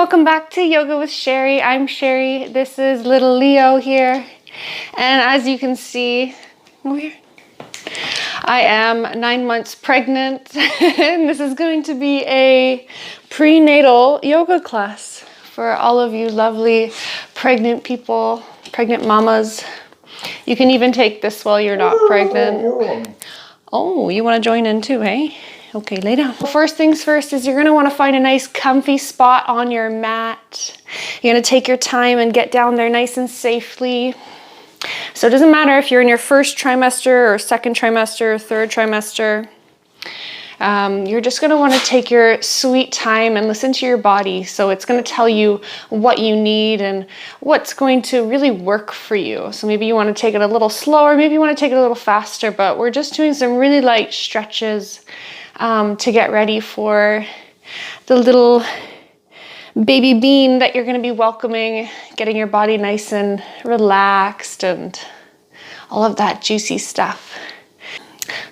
welcome back to Yoga with Sherry. I'm Sherry. This is little Leo here. And as you can see, I am 9 months pregnant and this is going to be a prenatal yoga class for all of you lovely pregnant people, pregnant mamas. You can even take this while you're not pregnant. Oh, you want to join in too, hey? Okay, lay down. First things first is you're gonna wanna find a nice comfy spot on your mat. You're gonna take your time and get down there nice and safely. So it doesn't matter if you're in your first trimester or second trimester or third trimester. You're just gonna wanna take your sweet time and listen to your body. So it's gonna tell you what you need and what's going to really work for you. So maybe you wanna take it a little slower, maybe you wanna take it a little faster, but we're just doing some really light stretches to get ready for the little baby bean that you're gonna be welcoming, getting your body nice and relaxed and all of that juicy stuff.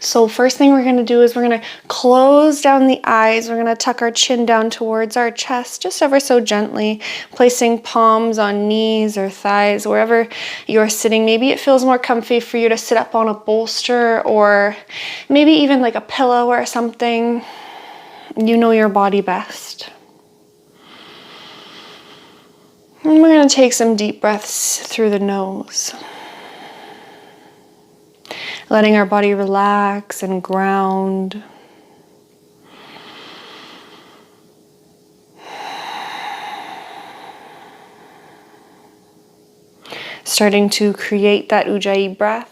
So first thing we're gonna do is we're gonna close down the eyes. We're gonna tuck our chin down towards our chest, just ever so gently, placing palms on knees or thighs, wherever you're sitting. Maybe it feels more comfy for you to sit up on a bolster or maybe even like a pillow or something. You know your body best. And we're gonna take some deep breaths through the nose. Letting our body relax and ground. Starting to create that Ujjayi breath.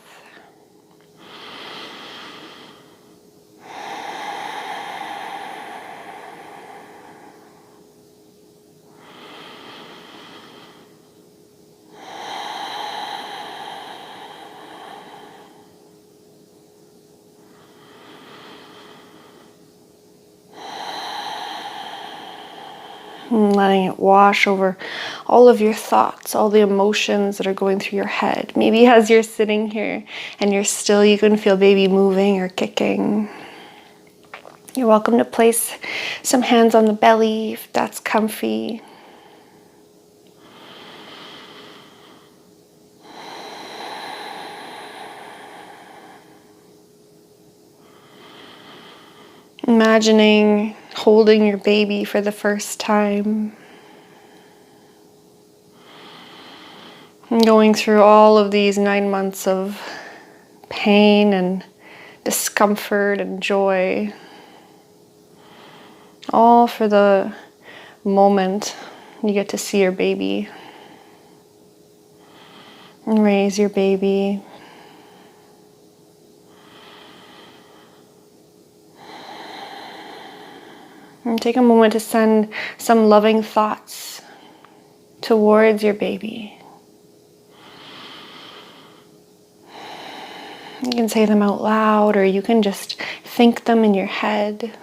And letting it wash over all of your thoughts, all the emotions that are going through your head. Maybe as you're sitting here and you're still, you can feel baby moving or kicking. You're welcome to place some hands on the belly if that's comfy. Imagining holding your baby for the first time. And going through all of these 9 months of pain and discomfort and joy. All for the moment you get to see your baby. And raise your baby. And take a moment to send some loving thoughts towards your baby. You can say them out loud or you can just think them in your head.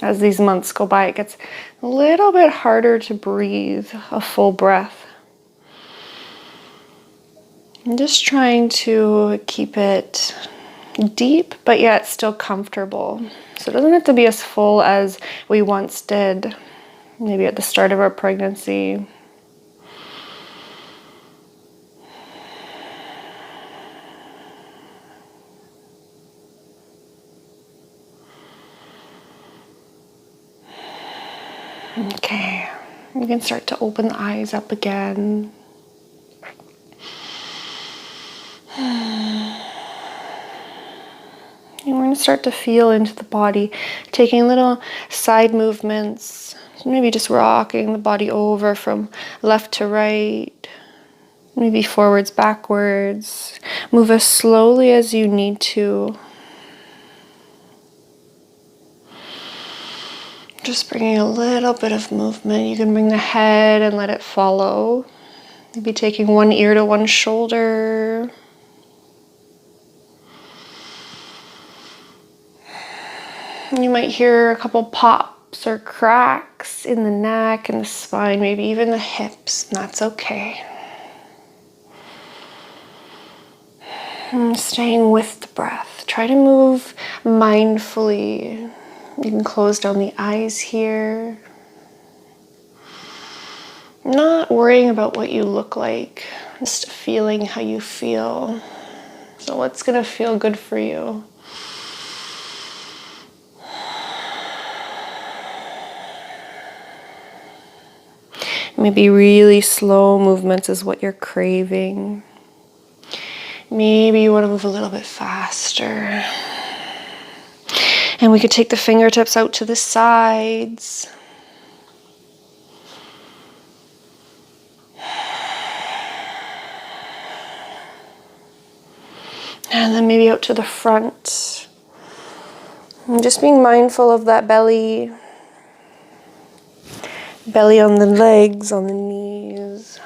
As these months go by, it gets a little bit harder to breathe a full breath. I'm just trying to keep it deep, but yet still comfortable. So it doesn't have to be as full as we once did, maybe at the start of our pregnancy. Okay, you can start to open the eyes up again. And we're going to start to feel into the body, taking little side movements, maybe just rocking the body over from left to right, maybe forwards, backwards. Move as slowly as you need to. Just bringing a little bit of movement. You can bring the head and let it follow. Maybe taking one ear to one shoulder. You might hear a couple pop bumps or cracks in the neck and the spine, maybe even the hips, and that's okay. And staying with the breath. Try to move mindfully. You can close down the eyes here. Not worrying about what you look like, just feeling how you feel. So what's gonna feel good for you? Maybe really slow movements is what you're craving. Maybe you want to move a little bit faster. And we could take the fingertips out to the sides. And then maybe out to the front. And just being mindful of that belly. Belly on the legs, on the knees.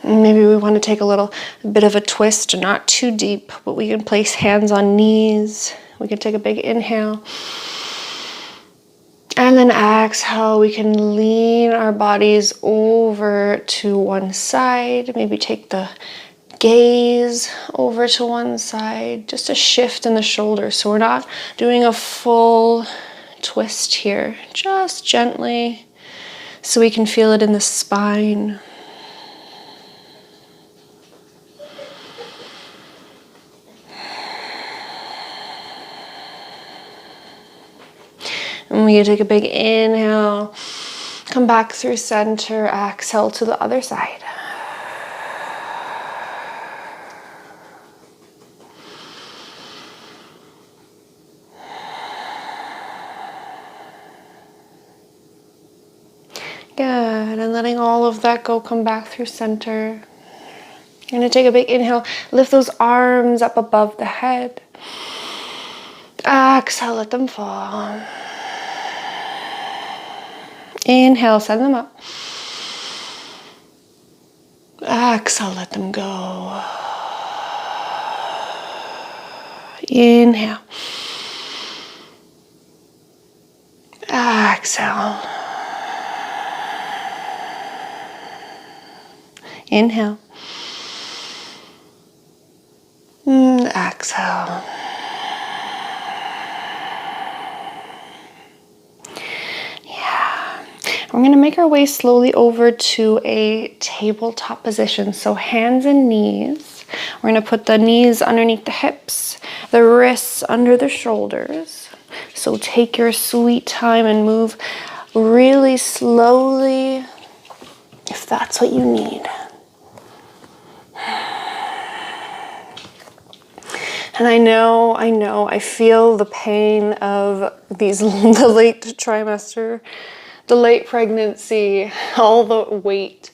And maybe we want to take a bit of a twist, not too deep, but we can place hands on knees. We can take a big inhale. And then exhale, we can lean our bodies over to one side. Maybe take the gaze over to one side. Just a shift in the shoulders. So we're not doing a full twist here. Just gently so we can feel it in the spine. And we take a big inhale, come back through center, exhale to the other side. Good, and letting all of that go, come back through center. You're gonna take a big inhale, lift those arms up above the head. Exhale, let them fall. Inhale, send them up. Exhale, let them go. Inhale. Exhale. Inhale. Exhale. We're going to make our way slowly over to a tabletop position. So hands and knees. We're going to put the knees underneath the hips, the wrists under the shoulders. So take your sweet time and move really slowly if that's what you need. And I know, I feel the pain of the late trimester, the late pregnancy, all the weight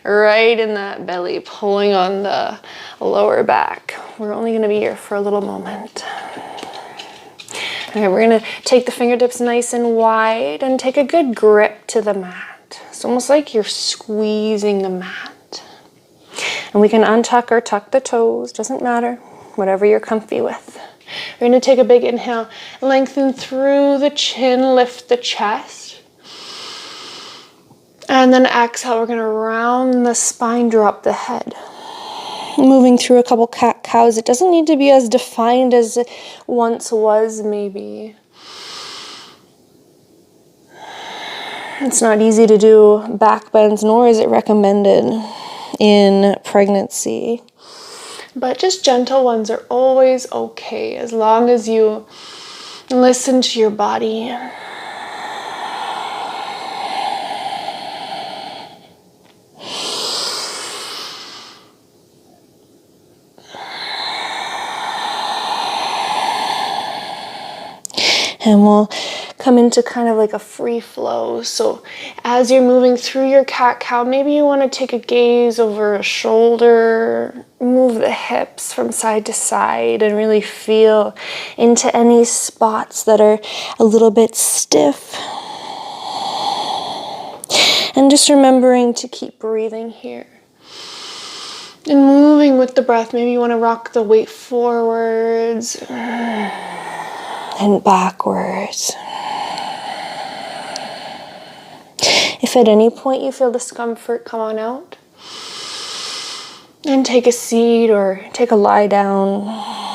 right in that belly, pulling on the lower back. We're only gonna be here for a little moment. Okay, we're gonna take the fingertips nice and wide and take a good grip to the mat. It's almost like you're squeezing the mat. And we can untuck or tuck the toes, doesn't matter, whatever you're comfy with. We're gonna take a big inhale, lengthen through the chin, lift the chest. And then exhale, we're gonna round the spine, drop the head. Moving through a couple cat-cows. It doesn't need to be as defined as it once was, maybe. It's not easy to do back bends, nor is it recommended in pregnancy. But just gentle ones are always okay, as long as you listen to your body. And we'll come into kind of like a free flow. So as you're moving through your cat-cow, maybe you want to take a gaze over a shoulder, move the hips from side to side and really feel into any spots that are a little bit stiff. And just remembering to keep breathing here. And moving with the breath, maybe you want to rock the weight forwards and backwards. If at any point you feel discomfort, come on out and take a seat or take a lie down.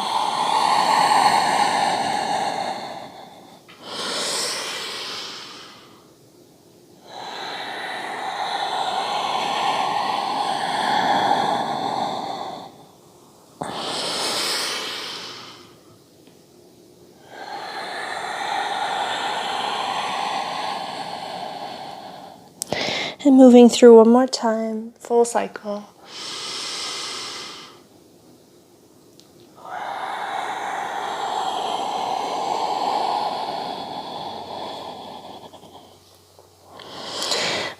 And moving through one more time, full cycle.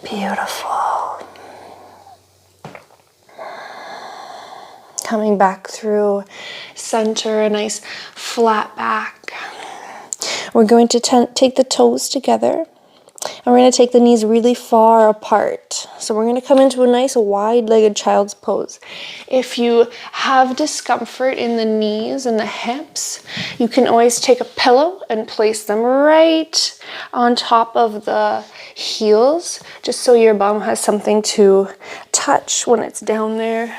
Beautiful. Coming back through center, a nice flat back. We're going to take the toes together. And we're going to take the knees really far apart. So we're going to come into a nice wide-legged child's pose. If you have discomfort in the knees and the hips, you can always take a pillow and place them right on top of the heels, just so your bum has something to touch when it's down there.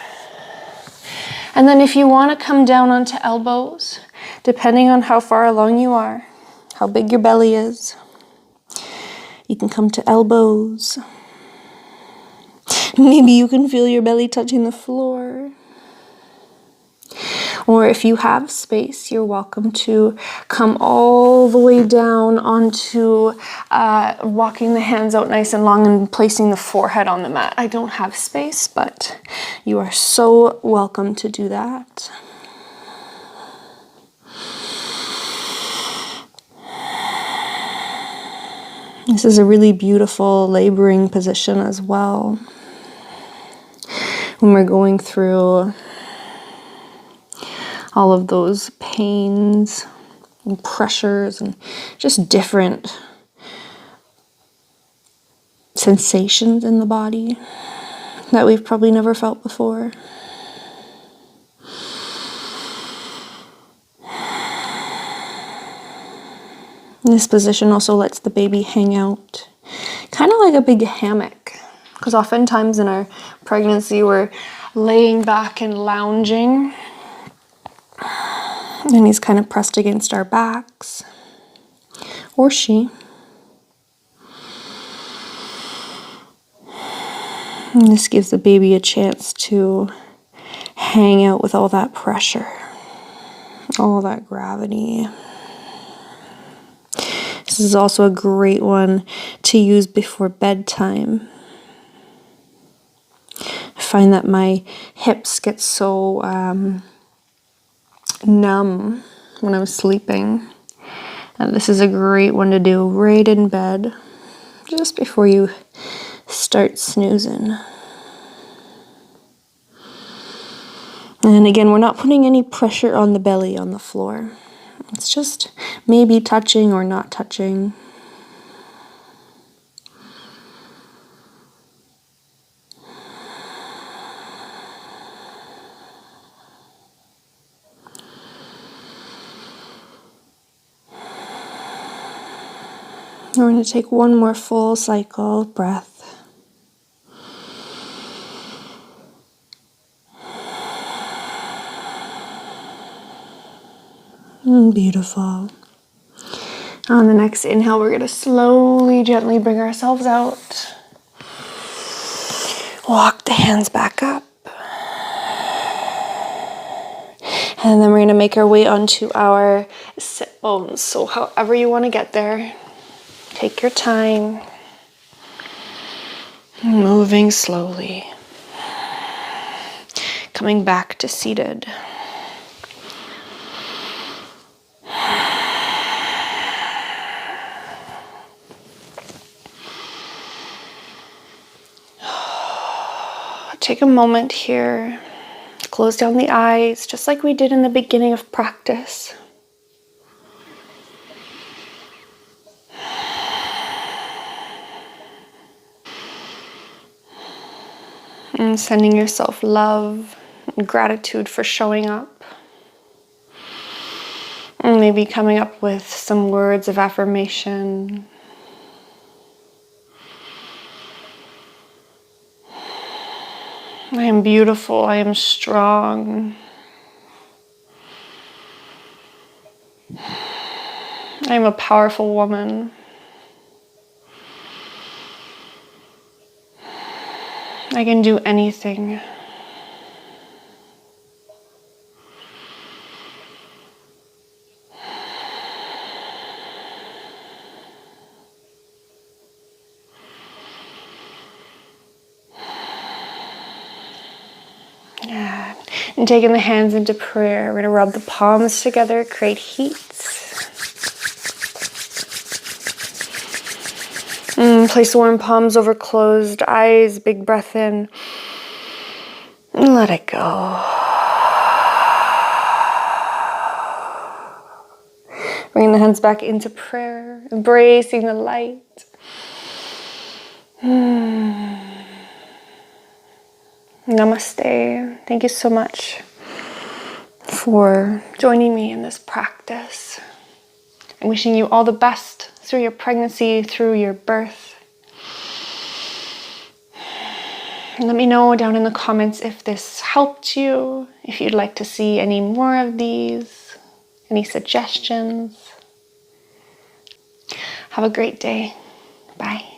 And then if you want to come down onto elbows, depending on how far along you are, how big your belly is, you can come to elbows. Maybe you can feel your belly touching the floor. Or if you have space, you're welcome to come all the way down onto walking the hands out nice and long and placing the forehead on the mat. I don't have space, but you are so welcome to do that. This is a really beautiful laboring position as well. When we're going through all of those pains and pressures and just different sensations in the body that we've probably never felt before. This position also lets the baby hang out, kind of like a big hammock, because oftentimes in our pregnancy we're laying back and lounging, and he's kind of pressed against our backs, or she. And this gives the baby a chance to hang out with all that pressure, all that gravity. This is also a great one to use before bedtime. I find that my hips get so numb when I'm sleeping. And this is a great one to do right in bed, just before you start snoozing. And again, we're not putting any pressure on the belly on the floor. It's just maybe touching or not touching. We're going to take one more full cycle of breath. Beautiful. On the next inhale, we're going to slowly, gently bring ourselves out. Walk the hands back up. And then we're going to make our way onto our sit bones. So however you want to get there, take your time. Moving slowly. Coming back to seated. Take a moment here, close down the eyes, just like we did in the beginning of practice. And sending yourself love gratitude for showing up. And maybe coming up with some words of affirmation. I am beautiful. I am strong. I am a powerful woman. I can do anything. Yeah. And taking the hands into prayer, we're going to rub the palms together, create heat. Place the warm palms over closed eyes, big breath in. And let it go. Bringing the hands back into prayer, embracing the light. Namaste. Thank you so much for joining me in this practice. I'm wishing you all the best through your pregnancy, through your birth. And let me know down in the comments if this helped you, if you'd like to see any more of these, any suggestions. Have a great day. Bye.